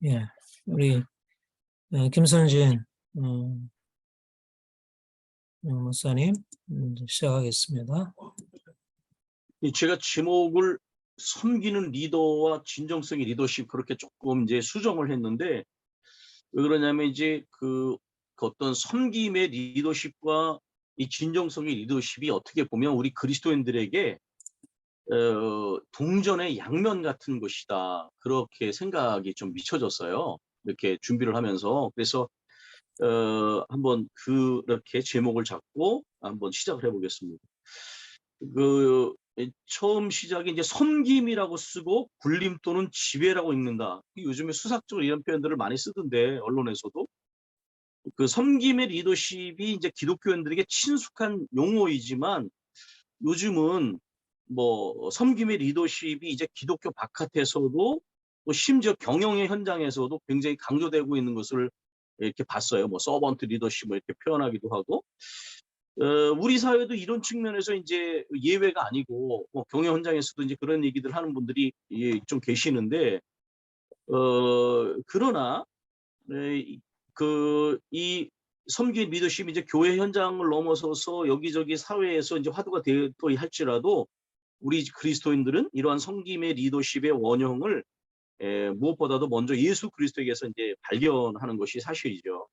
예, 우리 김선진 어, 목사님 시작하겠습니다. 제가 제목을 섬기는 리더와 진정성의 리더십 그렇게 조금 이제 수정을 했는데, 왜 그러냐면 이제 그 어떤 섬김의 리더십과 이 진정성의 리더십이 어떻게 보면 우리 그리스도인들에게 동전의 양면 같은 것이다, 그렇게 생각이 좀 미쳐졌어요. 이렇게 준비를 하면서. 그래서 한번 그렇게 제목을 잡고 한번 시작을 해보겠습니다. 처음 시작이 이제 섬김이라고 쓰고 굴림 또는 지배라고 읽는다. 요즘에 수학적으로 이런 표현들을 많이 쓰던데, 언론에서도. 그 섬김의 리더십이 이제 기독교인들에게 친숙한 용어이지만, 요즘은 뭐 섬김의 리더십이 이제 기독교 바깥에서도, 또 심지어 경영의 현장에서도 굉장히 강조되고 있는 것을 이렇게 봤어요. 뭐 서번트 리더십 뭐 이렇게 표현하기도 하고. 우리 사회도 이런 측면에서 이제 예외가 아니고, 뭐 경영 현장에서도 이제 그런 얘기들 하는 분들이 좀 계시는데, 그러나 이 섬김 리더십이 이제 교회 현장을 넘어서서 여기저기 사회에서 이제 화두가 되어 할지라도, 우리 그리스도인들은 이러한 섬김의 리더십의 원형을 무엇보다도 먼저 예수 그리스도에게서 이제 발견하는 것이 사실이죠.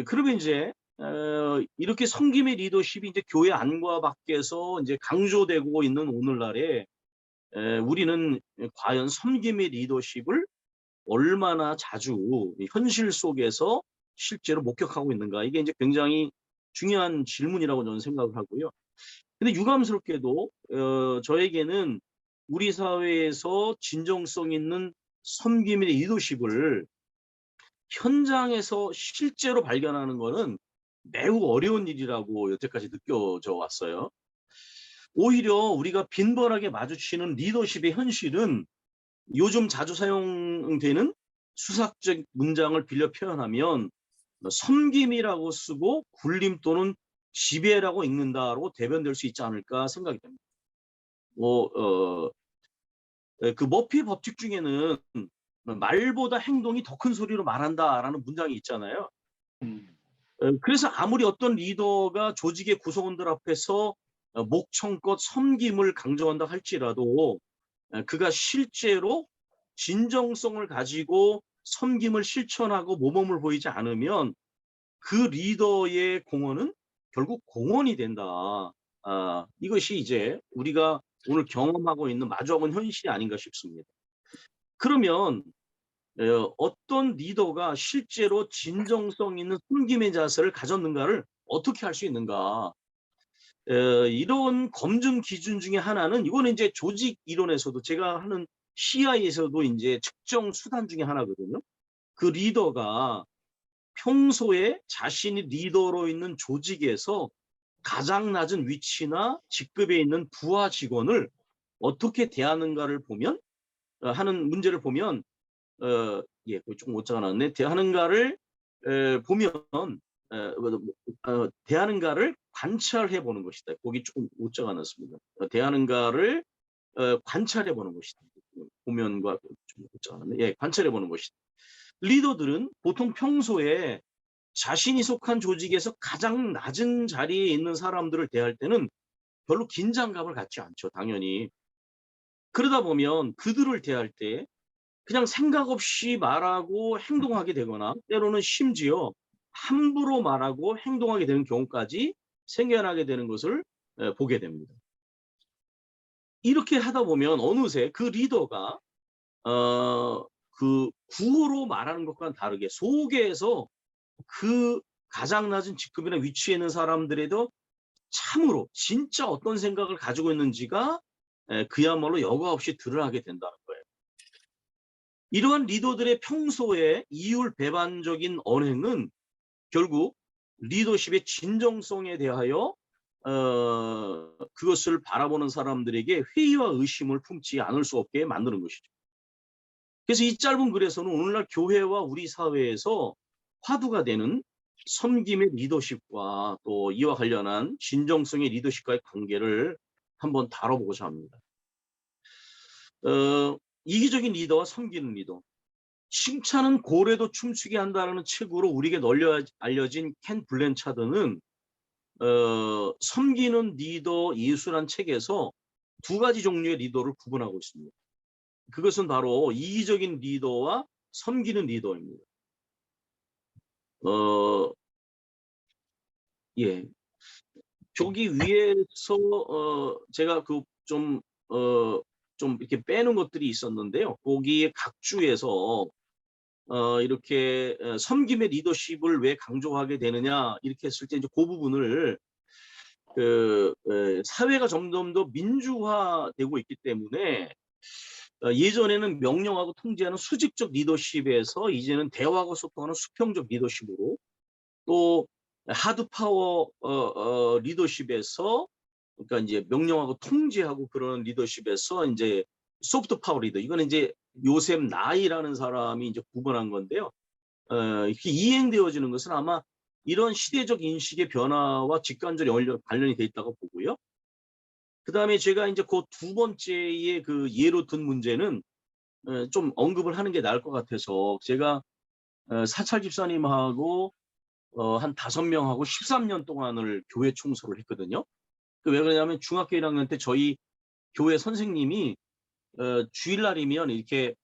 그러면 이제 이렇게 섬김의 리더십이 이제 교회 안과 밖에서 이제 강조되고 있는 오늘날에, 우리는 과연 섬김의 리더십을 얼마나 자주 현실 속에서 실제로 목격하고 있는가? 이게 이제 굉장히 중요한 질문이라고 저는 생각을 하고요. 근데 유감스럽게도 저에게는 우리 사회에서 진정성 있는 섬김의 리더십을 현장에서 실제로 발견하는 거는 매우 어려운 일이라고 여태까지 느껴져 왔어요. 오히려 우리가 빈번하게 마주치는 리더십의 현실은, 요즘 자주 사용되는 수학적 문장을 빌려 표현하면 섬김이라고 쓰고 굴림 또는 지배라고 읽는다로 대변될 수 있지 않을까 생각이 됩니다. 그 머피 법칙 중에는 말보다 행동이 더 큰 소리로 말한다라는 문장이 있잖아요. 그래서 아무리 어떤 리더가 조직의 구성원들 앞에서 목청껏 섬김을 강조한다 할지라도, 그가 실제로 진정성을 가지고 섬김을 실천하고 모범을 보이지 않으면 그 리더의 공헌은 결국 공헌이 된다. 이것이 이제 우리가 오늘 경험하고 있는 마주하고 있는 현실이 아닌가 싶습니다. 그러면 어떤 리더가 실제로 진정성 있는 섬김의 자세를 가졌는가를 어떻게 할 수 있는가? 이런 검증 기준 중에 하나는, 이거는 이제 조직 이론에서도 제가 하는 CI에서도 이제 측정 수단 중에 하나거든요. 그 리더가 평소에 자신이 리더로 있는 조직에서 가장 낮은 위치나 직급에 있는 부하 직원을 어떻게 대하는가를 보면, 하는 문제를 보면, 그거 조금 오차가 나왔네. 대하는가를 보면, 대하는가를 관찰해 보는 것이다. 거기 조금 오차가 났습니다. 대하는가를 관찰해 보는 것이다. 보면과 좀 오차가 났네. 관찰해 보는 것이다. 리더들은 보통 평소에 자신이 속한 조직에서 가장 낮은 자리에 있는 사람들을 대할 때는 별로 긴장감을 갖지 않죠, 당연히. 그러다 보면 그들을 대할 때 그냥 생각 없이 말하고 행동하게 되거나, 때로는 심지어 함부로 말하고 행동하게 되는 경우까지 생겨나게 되는 것을 보게 됩니다. 이렇게 하다 보면 어느새 그 리더가 그 구호로 말하는 것과는 다르게 속에서 그 가장 낮은 직급이나 위치에 있는 사람들에도 참으로 진짜 어떤 생각을 가지고 있는지가 그야말로 여과 없이 드러나게 된다는 거예요. 이러한 리더들의 평소에 이율배반적인 언행은 결국 리더십의 진정성에 대하여 그것을 바라보는 사람들에게 회의와 의심을 품지 않을 수 없게 만드는 것이죠. 그래서 이 짧은 글에서는 오늘날 교회와 우리 사회에서 화두가 되는 섬김의 리더십과 또 이와 관련한 진정성의 리더십과의 관계를 한번 다뤄보고자 합니다. 이기적인 리더와 섬기는 리더. 칭찬은 고래도 춤추게 한다라는 책으로 우리에게 널리 알려진 켄 블랜차드는 섬기는 리더 예수란 책에서 두 가지 종류의 리더를 구분하고 있습니다. 그것은 바로 이기적인 리더와 섬기는 리더입니다. 예. 저기 위에서 제가 좀 이렇게 빼는 것들이 있었는데요. 거기에 각 주에서 이렇게 섬김의 리더십을 왜 강조하게 되느냐 이렇게 했을 때 이제 그 부분을 사회가 점점 더 민주화되고 있기 때문에 예전에는 명령하고 통제하는 수직적 리더십에서 이제는 대화하고 소통하는 수평적 리더십으로 또 하드 파워 리더십에서 그러니까 이제 명령하고 통제하고 그런 리더십에서 이제 소프트 파워 리더 이거는 이제 요셉 나이라는 사람이 이제 구분한 건데요. 이렇게 이행되어지는 것은 아마 이런 시대적 인식의 변화와 직관적으로 관련이 돼 있다고 보고요. 그다음에 제가 이제 그 두 번째의 그 예로 든 문제는 좀 언급을 하는 게 나을 것 같아서 제가 사찰 집사님하고 한 5명하고 13년 동안을 교회 청소를 했거든요. 왜 그러냐면 중학교 1학년 때 저희 교회 선생님이 주일날이면 이렇게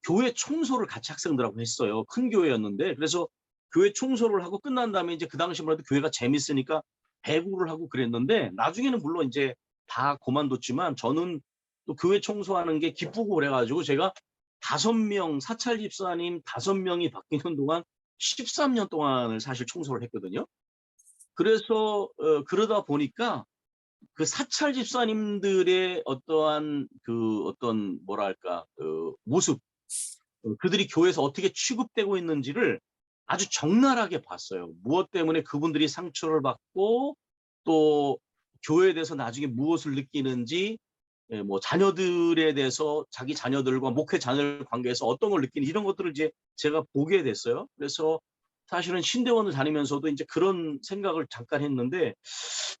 교회 청소를 같이 학생들하고 했어요. 큰 교회였는데 그래서 교회 청소를 하고 끝난 다음에 이제 그 당시만 해도 교회가 재밌으니까 배구를 하고 그랬는데 나중에는 물론 이제 다 그만뒀지만 저는 또 교회 청소하는 게 기쁘고 그래가지고 제가 5명 사찰 집사님 5명이 바뀌는 동안 13년 동안을 사실 청소를 했거든요. 그래서 그러다 보니까 그 사찰 집사님들의 어떠한 어떤 뭐랄까 모습 그들이 교회에서 어떻게 취급되고 있는지를 아주 적나라하게 봤어요. 무엇 때문에 그분들이 상처를 받고 또 교회에 대해서 나중에 무엇을 느끼는지 뭐 자녀들에 대해서 자기 자녀들과 목회 자녀들 관계에서 어떤 걸 느끼는지 이런 것들을 이제 제가 보게 됐어요. 그래서 사실은 신대원을 다니면서도 이제 그런 생각을 잠깐 했는데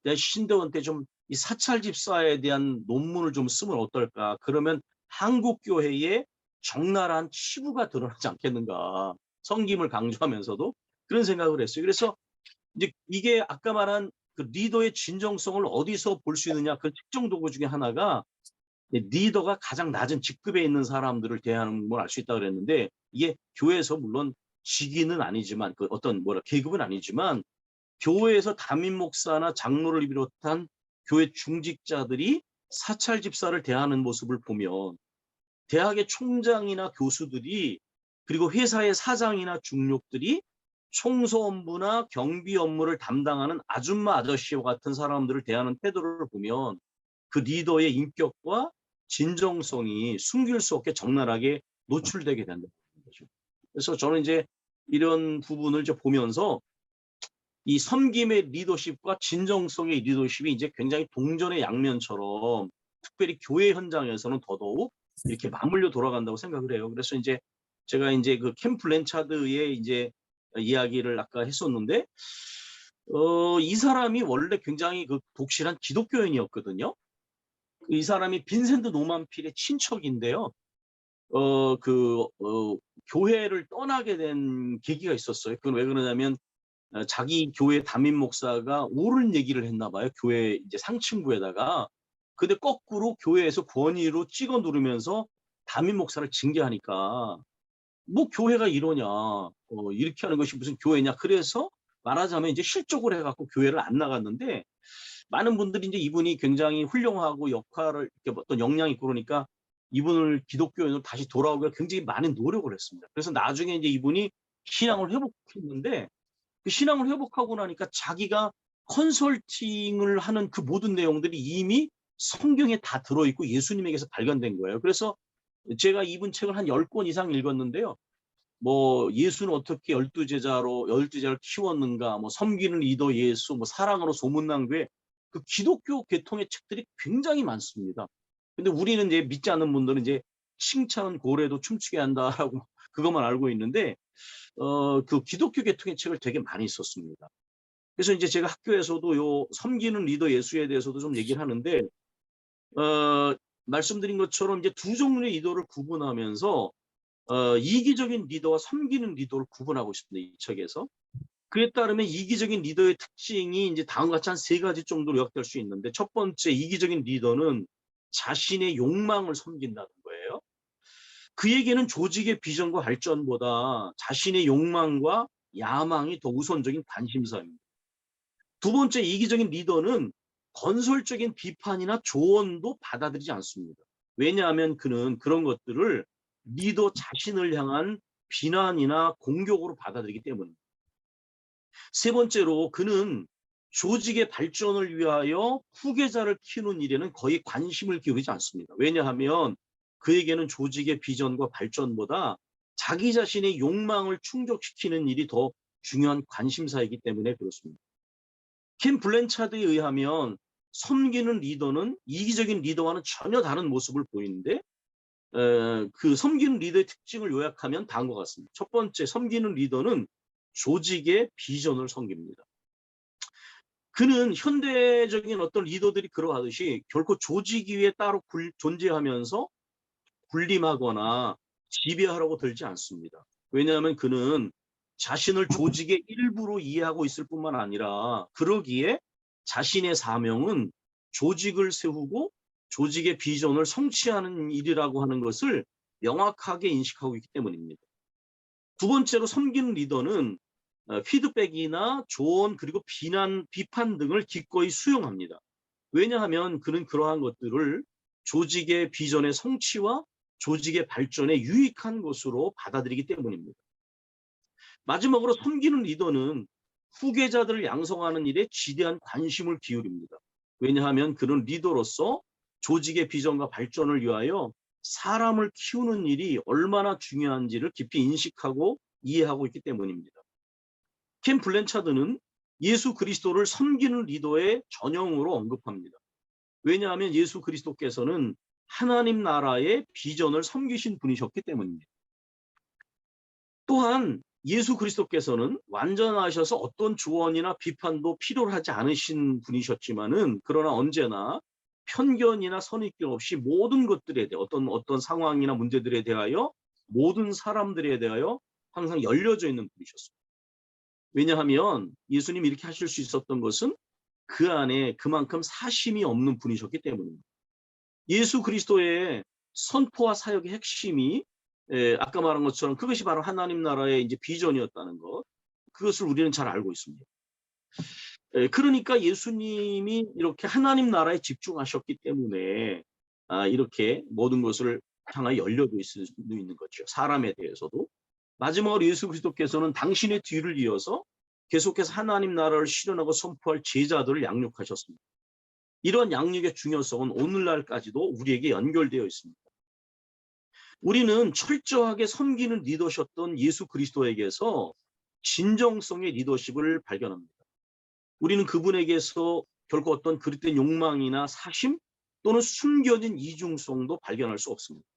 내가 신대원 때 좀 이 사찰 집사에 대한 논문을 좀 쓰면 어떨까? 그러면 한국 교회에 적나라한 치부가 드러나지 않겠는가? 섬김을 강조하면서도 그런 생각을 했어요. 그래서 이제 이게 아까 말한 그 리더의 진정성을 어디서 볼 수 있느냐? 그 측정 도구 중에 하나가 리더가 가장 낮은 직급에 있는 사람들을 대하는 걸 알 수 있다고 그랬는데 이게 교회에서 물론 직위는 아니지만 그 어떤 계급은 아니지만 교회에서 담임 목사나 장로를 비롯한 교회 중직자들이 사찰 집사를 대하는 모습을 보면 대학의 총장이나 교수들이 그리고 회사의 사장이나 중력들이 청소 업무나 경비 업무를 담당하는 아줌마 아저씨와 같은 사람들을 대하는 태도를 보면 그 리더의 인격과 진정성이 숨길 수 없게 적나라하게 노출되게 된다는 거죠. 그래서 저는 이제 이런 부분을 이제 보면서 이 섬김의 리더십과 진정성의 리더십이 이제 굉장히 동전의 양면처럼 특별히 교회 현장에서는 더더욱 이렇게 맞물려 돌아간다고 생각을 해요. 그래서 이제 제가 이제 그 켄 블랜차드의 이제 이야기를 아까 했었는데 이 사람이 원래 굉장히 그 독실한 기독교인이었거든요. 이 사람이 빈센트 노만필의 친척인데요. 교회를 떠나게 된 계기가 있었어요. 그건 왜 그러냐면 자기 교회 담임 목사가 옳은 얘기를 했나 봐요. 교회 이제 상층부에다가. 근데 거꾸로 교회에서 권위로 찍어 누르면서 담임 목사를 징계하니까 뭐 교회가 이러냐. 이렇게 하는 것이 무슨 교회냐. 그래서 말하자면 이제 실족을 해갖고 교회를 안 나갔는데 많은 분들이 이제 이분이 굉장히 훌륭하고 역할을 이렇게 어떤 역량이 있고 그러니까 이분을 기독교인으로 다시 돌아오기가 굉장히 많은 노력을 했습니다. 그래서 나중에 이제 이분이 신앙을 회복했는데 그 신앙을 회복하고 나니까 자기가 컨설팅을 하는 그 모든 내용들이 이미 성경에 다 들어있고 예수님에게서 발견된 거예요. 그래서 제가 이분 책을 한 10권 이상 읽었는데요. 뭐 예수는 어떻게 12제자를 키웠는가, 뭐 섬기는 리더 예수, 뭐 사랑으로 소문난 교회, 그 기독교 계통의 책들이 굉장히 많습니다. 근데 우리는 이제 믿지 않는 분들은 이제 칭찬은 고래도 춤추게 한다라고 그것만 알고 있는데 그 기독교 계통의 책을 되게 많이 썼습니다. 그래서 이제 제가 학교에서도 요 섬기는 리더 예수에 대해서도 좀 얘기를 하는데 말씀드린 것처럼 이제 두 종류의 리더를 구분하면서 이기적인 리더와 섬기는 리더를 구분하고 있습니다. 이 책에서. 그에 따르면 이기적인 리더의 특징이 이제 다음과 같이 한 3가지 정도로 요약될 수 있는데, 첫 번째 이기적인 리더는 자신의 욕망을 섬긴다는 거예요. 그에게는 조직의 비전과 발전보다 자신의 욕망과 야망이 더 우선적인 관심사입니다. 두 번째 이기적인 리더는 건설적인 비판이나 조언도 받아들이지 않습니다. 왜냐하면 그는 그런 것들을 리더 자신을 향한 비난이나 공격으로 받아들이기 때문입니다. 세 번째로 그는 조직의 발전을 위하여 후계자를 키우는 일에는 거의 관심을 기울이지 않습니다. 왜냐하면 그에게는 조직의 비전과 발전보다 자기 자신의 욕망을 충족시키는 일이 더 중요한 관심사이기 때문에 그렇습니다. 킴 블랜차드에 의하면 섬기는 리더는 이기적인 리더와는 전혀 다른 모습을 보이는데, 그 섬기는 리더의 특징을 요약하면 다음과 같습니다. 첫 번째, 섬기는 리더는 조직의 비전을 섬깁니다. 그는 현대적인 어떤 리더들이 그러하듯이 결코 조직 위에 따로 존재하면서 군림하거나 지배하라고 들지 않습니다. 왜냐하면 그는 자신을 조직의 일부로 이해하고 있을 뿐만 아니라, 그러기에 자신의 사명은 조직을 세우고 조직의 비전을 성취하는 일이라고 하는 것을 명확하게 인식하고 있기 때문입니다. 두 번째로 섬기는 리더는 피드백이나 조언 그리고 비판 등을 기꺼이 수용합니다. 왜냐하면 그는 그러한 것들을 조직의 비전의 성취와 조직의 발전에 유익한 것으로 받아들이기 때문입니다. 마지막으로 섬기는 리더는 후계자들을 양성하는 일에 지대한 관심을 기울입니다. 왜냐하면 그는 리더로서 조직의 비전과 발전을 위하여 사람을 키우는 일이 얼마나 중요한지를 깊이 인식하고 이해하고 있기 때문입니다. 킴 블랜차드는 예수 그리스도를 섬기는 리더의 전형으로 언급합니다. 왜냐하면 예수 그리스도께서는 하나님 나라의 비전을 섬기신 분이셨기 때문입니다. 또한 예수 그리스도께서는 완전하셔서 어떤 조언이나 비판도 필요로 하지 않으신 분이셨지만은, 그러나 언제나 편견이나 선입견 없이 모든 것들에 대해 어떤 상황이나 문제들에 대하여 모든 사람들에 대하여 항상 열려져 있는 분이셨습니다. 왜냐하면 예수님이 이렇게 하실 수 있었던 것은 그 안에 그만큼 사심이 없는 분이셨기 때문입니다. 예수 그리스도의 선포와 사역의 핵심이 아까 말한 것처럼 그것이 바로 하나님 나라의 이제 비전이었다는 것, 그것을 우리는 잘 알고 있습니다. 그러니까 예수님이 이렇게 하나님 나라에 집중하셨기 때문에 이렇게 모든 것을 향하여 열려져 있을 수 있는 거죠. 사람에 대해서도. 마지막으로 예수 그리스도께서는 당신의 뒤를 이어서 계속해서 하나님 나라를 실현하고 선포할 제자들을 양육하셨습니다. 이런 양육의 중요성은 오늘날까지도 우리에게 연결되어 있습니다. 우리는 철저하게 섬기는 리더셨던 예수 그리스도에게서 진정성의 리더십을 발견합니다. 우리는 그분에게서 결코 어떤 그릇된 욕망이나 사심 또는 숨겨진 이중성도 발견할 수 없습니다.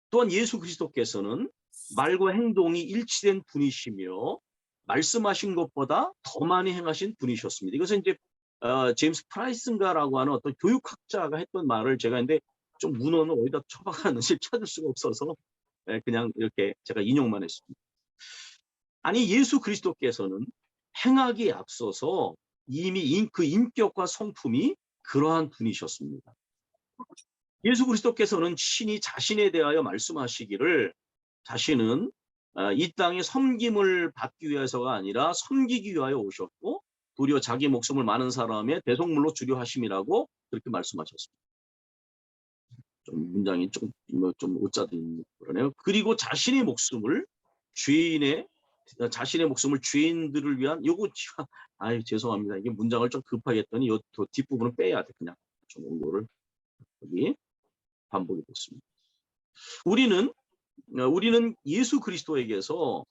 또한 예수 그리스도께서는 말과 행동이 일치된 분이시며 말씀하신 것보다 더 많이 행하신 분이셨습니다. 이것은 이제 제임스 프라이슨가라고 하는 어떤 교육학자가 했던 말을 제가 근데 좀 문헌을 어디다 처박았는지 찾을 수가 없어서 그냥 이렇게 제가 인용만 했습니다. 아니 예수 그리스도께서는 행하기에 앞서서 이미 그 인격과 성품이 그러한 분이셨습니다. 예수 그리스도께서는 친히 자신에 대하여 말씀하시기를 자신은 이 땅에 섬김을 받기 위해서가 아니라 섬기기 위하여 오셨고 도리어 자기 목숨을 많은 사람의 대속물로 주려 하심이라고 그렇게 말씀하셨습니다. 좀 문장이 좀 오짜든 그러네요. 그리고 자신의 목숨을 죄인들을 위한 요거 아유 죄송합니다. 이게 문장을 좀 급하게 했더니 요 뒷부분은 빼야 돼. 그냥 좀 원고를 여기 반복이 됐습니다. 우리는 예수 그리스도에게서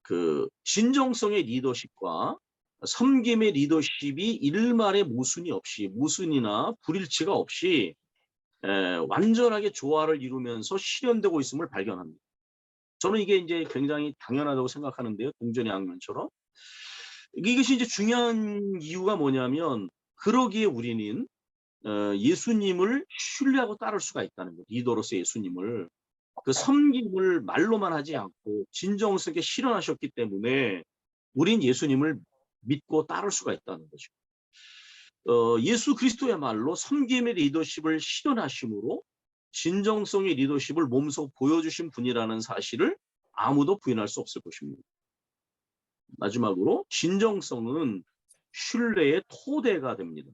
그 진정성의 리더십과 섬김의 리더십이 일말의 모순이나 불일치가 없이 완전하게 조화를 이루면서 실현되고 있음을 발견합니다. 저는 이게 이제 굉장히 당연하다고 생각하는데요. 동전의 양면처럼. 이것이 이제 중요한 이유가 뭐냐면 그러기에 우리는 예수님을 신뢰하고 따를 수가 있다는 거예요. 리더로서 예수님을. 그 섬김을 말로만 하지 않고 진정성 있게 실현하셨기 때문에 우린 예수님을 믿고 따를 수가 있다는 거죠. 예수 그리스도야말로 섬김의 리더십을 실현하심으로 진정성의 리더십을 몸소 보여주신 분이라는 사실을 아무도 부인할 수 없을 것입니다. 마지막으로 진정성은 신뢰의 토대가 됩니다.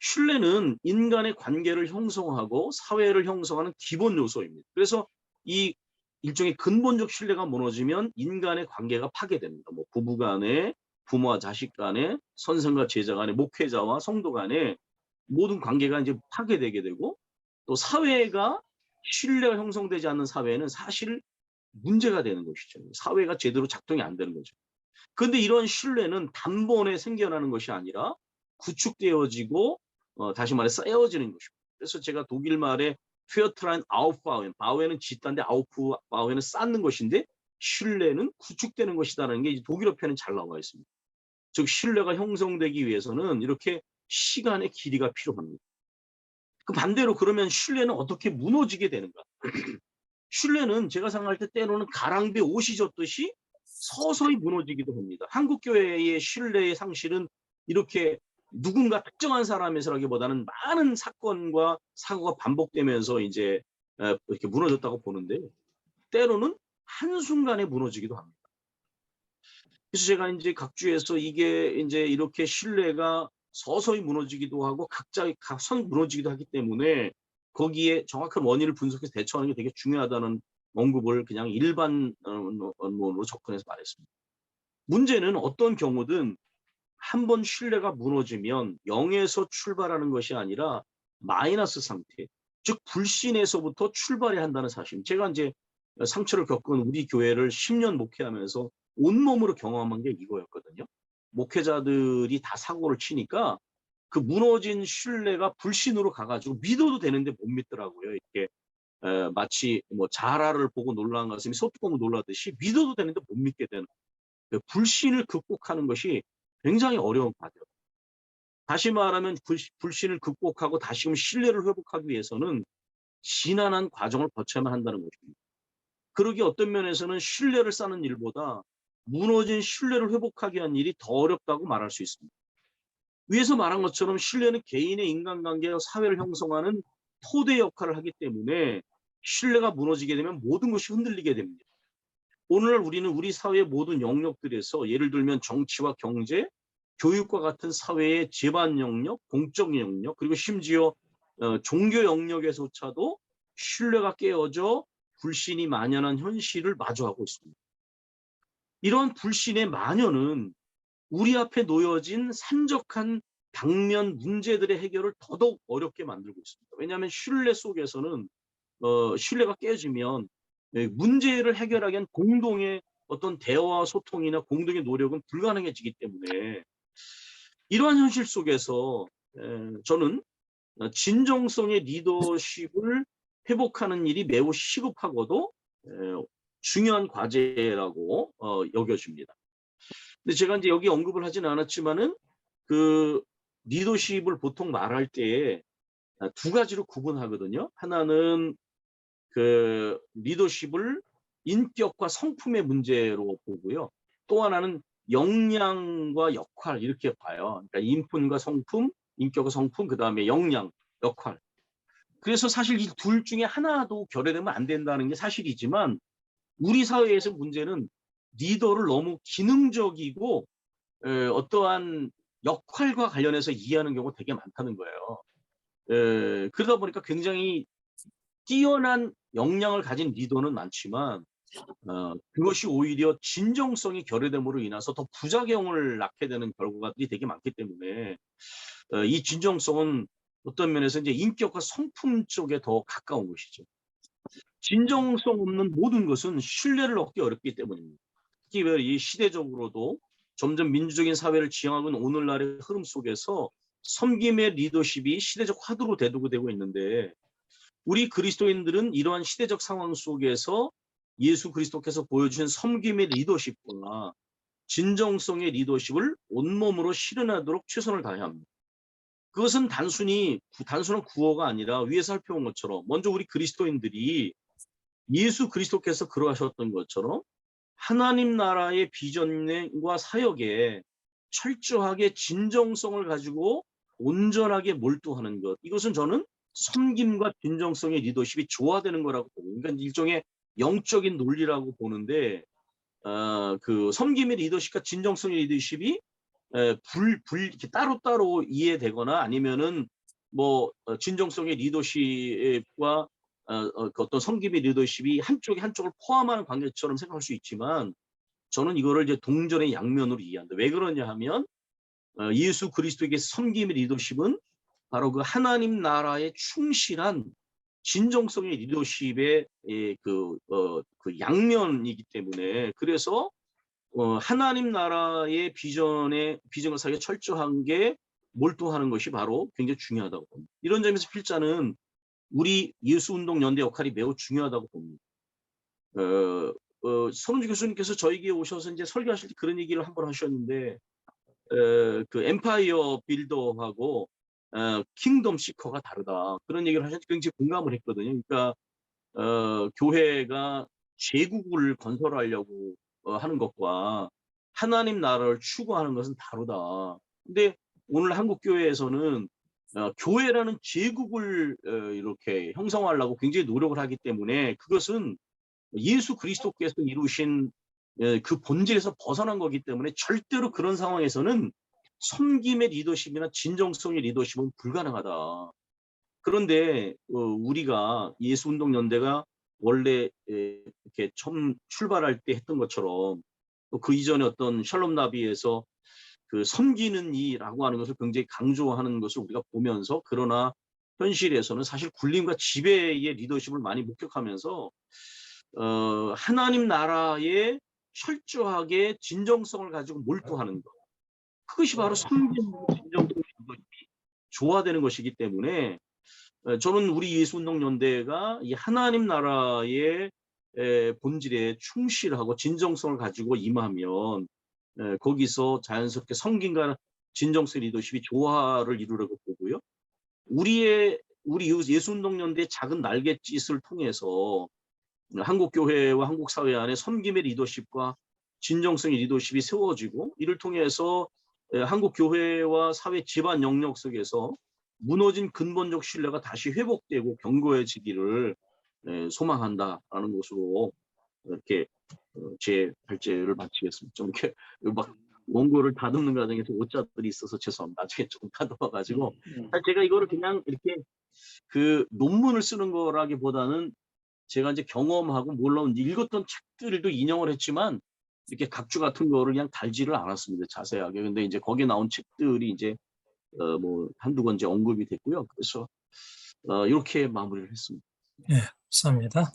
신뢰는 인간의 관계를 형성하고 사회를 형성하는 기본 요소입니다. 그래서 이 일종의 근본적 신뢰가 무너지면 인간의 관계가 파괴됩니다. 뭐 부부 간에, 부모와 자식 간에, 선생과 제자 간에, 목회자와 성도 간에 모든 관계가 이제 파괴되게 되고, 또 사회가 신뢰가 형성되지 않는 사회는 사실 문제가 되는 것이죠. 사회가 제대로 작동이 안 되는 거죠. 그런데 이런 신뢰는 단번에 생겨나는 것이 아니라 구축되어지고 다시 말해 쌓여지는 것입니다. 그래서 제가 독일 말에 퓨어트라인 아우프바우엔, 바우엔은 짓다인데 아우프바우엔은 쌓는 것인데 신뢰는 구축되는 것이다라는 게 독일어 표현에 잘 나와 있습니다. 즉 신뢰가 형성되기 위해서는 이렇게 시간의 길이가 필요합니다. 그 반대로 그러면 신뢰는 어떻게 무너지게 되는가? 신뢰는 제가 생각할 때 때로는 가랑비에 옷이 젖듯이 서서히 무너지기도 합니다. 한국 교회의 신뢰의 상실은 이렇게 누군가 특정한 사람에서라기보다는 많은 사건과 사고가 반복되면서 이제 이렇게 무너졌다고 보는데 때로는 한순간에 무너지기도 합니다. 그래서 제가 이제 각 주에서 이게 이제 이렇게 신뢰가 서서히 무너지기도 하고 각선 무너지기도 하기 때문에 거기에 정확한 원인을 분석해서 대처하는 게 되게 중요하다는 언급을 그냥 일반 언론으로 접근해서 말했습니다. 문제는 어떤 경우든 한번 신뢰가 무너지면 0에서 출발하는 것이 아니라 마이너스 상태, 즉 불신에서부터 출발해야 한다는 사실. 제가 이제 상처를 겪은 우리 교회를 10년 목회하면서 온몸으로 경험한 게 이거였거든요. 목회자들이 다 사고를 치니까 그 무너진 신뢰가 불신으로 가가지고 믿어도 되는데 못 믿더라고요. 이렇게 마치 뭐 자라를 보고 놀란 가슴이 소뚜껑을 놀라듯이 믿어도 되는데 못 믿게 되는 그 불신을 극복하는 것이 굉장히 어려운 과정. 다시 말하면 불신을 극복하고 다시금 신뢰를 회복하기 위해서는 지난한 과정을 거쳐야만 한다는 것입니다. 그러기 어떤 면에서는 신뢰를 쌓는 일보다 무너진 신뢰를 회복하기 위한 일이 더 어렵다고 말할 수 있습니다. 위에서 말한 것처럼 신뢰는 개인의 인간관계와 사회를 형성하는 토대 역할을 하기 때문에 신뢰가 무너지게 되면 모든 것이 흔들리게 됩니다. 오늘날 우리는 우리 사회의 모든 영역들에서 예를 들면 정치와 경제, 교육과 같은 사회의 제반 영역, 공적 영역, 그리고 심지어 종교 영역에서조차도 신뢰가 깨어져 불신이 만연한 현실을 마주하고 있습니다. 이런 불신의 만연은 우리 앞에 놓여진 산적한 당면 문제들의 해결을 더더욱 어렵게 만들고 있습니다. 왜냐하면 신뢰 속에서는 신뢰가 깨지면 문제를 해결하기 위한 공동의 어떤 대화와 소통이나 공동의 노력은 불가능해지기 때문에 이러한 현실 속에서 저는 진정성의 리더십을 회복하는 일이 매우 시급하고도 중요한 과제라고 여겨집니다. 근데 제가 이제 여기 언급을 하진 않았지만은 그 리더십을 보통 말할 때에 두 가지로 구분하거든요. 하나는 그 리더십을 인격과 성품의 문제로 보고요. 또 하나는 역량과 역할 이렇게 봐요. 그러니까 인품과 성품, 인격과 성품, 그 다음에 역량, 역할. 그래서 사실 이 둘 중에 하나도 결여되면 안 된다는 게 사실이지만 우리 사회에서 문제는 리더를 너무 기능적이고 어떠한 역할과 관련해서 이해하는 경우가 되게 많다는 거예요. 그러다 보니까 굉장히 뛰어난 역량을 가진 리더는 많지만 그것이 오히려 진정성이 결여됨으로 인해서 더 부작용을 낳게 되는 결과들이 되게 많기 때문에 이 진정성은 어떤 면에서 이제 인격과 성품 쪽에 더 가까운 것이죠. 진정성 없는 모든 것은 신뢰를 얻기 어렵기 때문입니다. 특히 이 시대적으로도 점점 민주적인 사회를 지향하고 있는 오늘날의 흐름 속에서 섬김의 리더십이 시대적 화두로 대두되고 있는데 우리 그리스도인들은 이러한 시대적 상황 속에서 예수 그리스도께서 보여주신 섬김의 리더십과 진정성의 리더십을 온몸으로 실현하도록 최선을 다해야 합니다. 그것은 단순한 구호가 아니라 위에 살펴본 것처럼 먼저 우리 그리스도인들이 예수 그리스도께서 그러하셨던 것처럼 하나님 나라의 비전과 사역에 철저하게 진정성을 가지고 온전하게 몰두하는 것. 이것은 저는 섬김과 진정성의 리더십이 조화되는 거라고 보고, 그러니까 일종의 영적인 논리라고 보는데, 그 섬김의 리더십과 진정성의 리더십이 이렇게 따로따로 이해되거나 아니면은 뭐 진정성의 리더십과 그 어떤 섬김의 리더십이 한쪽을 포함하는 관계처럼 생각할 수 있지만, 저는 이거를 이제 동전의 양면으로 이해한다. 왜 그러냐 하면 예수 그리스도에게 섬김의 리더십은 바로 그 하나님 나라에 충실한 진정성의 리더십의 그 양면이기 때문에, 그래서 하나님 나라의 비전과 사역에 철저한 게 몰두하는 것이 바로 굉장히 중요하다고 봅니다. 이런 점에서 필자는 우리 예수운동연대 역할이 매우 중요하다고 봅니다. 손은주 교수님께서 저에게 오셔서 이제 설교하실 때 그런 얘기를 한번 하셨는데, 그 엠파이어 빌더하고 킹덤 시커가 다르다. 그런 얘기를 하셔서 굉장히 공감을 했거든요. 그러니까 교회가 제국을 건설하려고 하는 것과 하나님 나라를 추구하는 것은 다르다. 근데 오늘 한국 교회에서는 교회라는 제국을 이렇게 형성하려고 굉장히 노력을 하기 때문에, 그것은 예수 그리스도께서 이루신 그 본질에서 벗어난 거기 때문에 절대로 그런 상황에서는 섬김의 리더십이나 진정성의 리더십은 불가능하다. 그런데 우리가 예수운동연대가 원래 이렇게 처음 출발할 때 했던 것처럼 또 그 이전에 어떤 샬롬 나비에서 그 섬기는 이라고 하는 것을 굉장히 강조하는 것을 우리가 보면서, 그러나 현실에서는 사실 군림과 지배의 리더십을 많이 목격하면서 하나님 나라에 철저하게 진정성을 가지고 몰두하는 것, 그것이 바로 섬김과 진정성의 리더십이 조화되는 것이기 때문에, 저는 우리 예수운동연대가 이 하나님 나라의 본질에 충실하고 진정성을 가지고 임하면 거기서 자연스럽게 섬김과 진정성 리더십이 조화를 이루려고 보고요. 우리 예수운동연대의 작은 날갯짓을 통해서 한국 교회와 한국 사회 안에 섬김의 리더십과 진정성의 리더십이 세워지고, 이를 통해서 한국 교회와 사회 집안 영역 속에서 무너진 근본적 신뢰가 다시 회복되고 견고해지기를 소망한다라는 것으로 이렇게 제 발제를 마치겠습니다. 좀 이렇게 막 원고를 다듬는 과정에서 오자들이 있어서 죄송합니다. 나중에 조금 다듬어가지고, 제가 이거를 그냥 이렇게 그 논문을 쓰는 거라기보다는 제가 이제 경험하고 물론 읽었던 책들도 인용을 했지만 이렇게 각주 같은 거를 그냥 달지를 않았습니다. 자세하게. 근데 이제 거기에 나온 책들이 이제 뭐 한두 권 이제 언급이 됐고요. 그래서 이렇게 마무리를 했습니다. 예, 감사합니다.